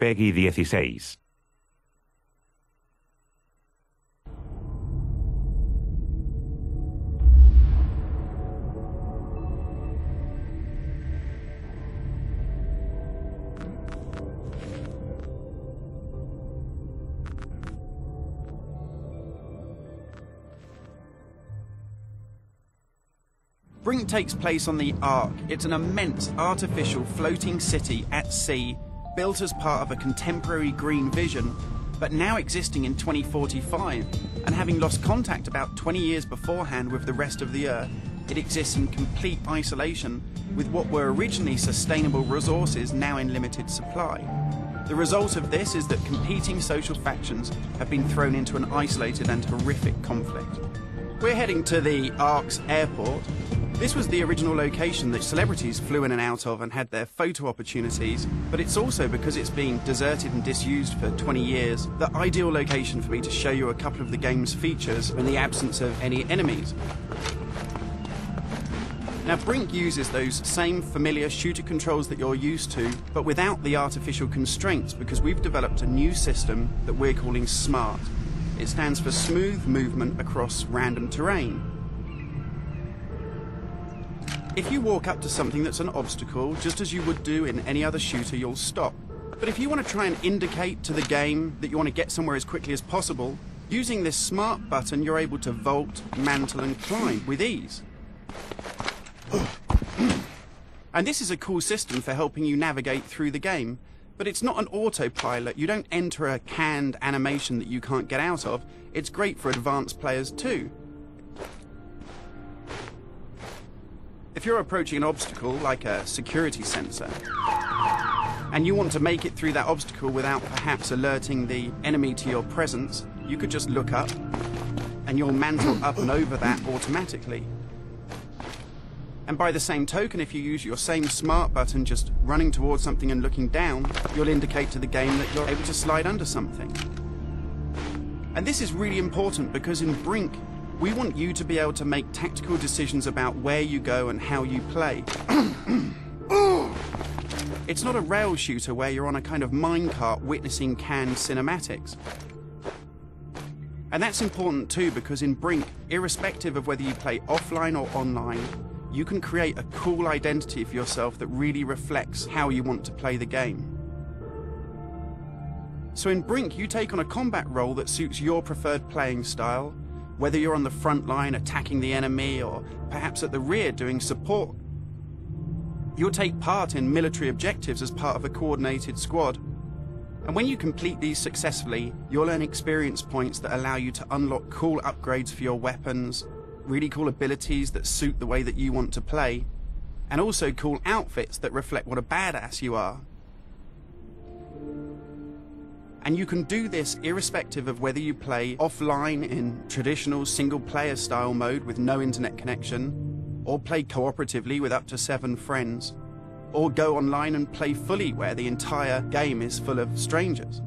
Peggy 16. Brink takes place on the Ark. It's an immense artificial floating city at sea, built as part of a contemporary green vision, but now existing in 2045, and having lost contact about 20 years beforehand with the rest of the Earth, it exists in complete isolation, with what were originally sustainable resources now in limited supply. The result of this is that competing social factions have been thrown into an isolated and horrific conflict. We're heading to the Ark's airport. This was the original location that celebrities flew in and out of and had their photo opportunities, but it's also, because it's been deserted and disused for 20 years, the ideal location for me to show you a couple of the game's features in the absence of any enemies. Now, Brink uses those same familiar shooter controls that you're used to, but without the artificial constraints, because we've developed a new system that we're calling SMART. It stands for Smooth Movement Across Random Terrain. If you walk up to something that's an obstacle, just as you would do in any other shooter, you'll stop. But if you want to try and indicate to the game that you want to get somewhere as quickly as possible, using this SMART button, you're able to vault, mantle and climb with ease. And this is a cool system for helping you navigate through the game, but it's not an autopilot. You don't enter a canned animation that you can't get out of. It's great for advanced players too. If you're approaching an obstacle, like a security sensor, and you want to make it through that obstacle without perhaps alerting the enemy to your presence, you could just look up, and you'll mantle up and over that automatically. And by the same token, if you use your same SMART button just running towards something and looking down, you'll indicate to the game that you're able to slide under something. And this is really important because in Brink, we want you to be able to make tactical decisions about where you go and how you play. It's not a rail shooter where you're on a kind of minecart witnessing canned cinematics. And that's important too, because in Brink, irrespective of whether you play offline or online, you can create a cool identity for yourself that really reflects how you want to play the game. So in Brink, you take on a combat role that suits your preferred playing style, whether you're on the front line attacking the enemy or perhaps at the rear doing support. You'll take part in military objectives as part of a coordinated squad. And when you complete these successfully, you'll earn experience points that allow you to unlock cool upgrades for your weapons, really cool abilities that suit the way that you want to play, and also cool outfits that reflect what a badass you are. And you can do this irrespective of whether you play offline in traditional single-player style mode with no internet connection, or play cooperatively with up to 7 friends, or go online and play fully where the entire game is full of strangers.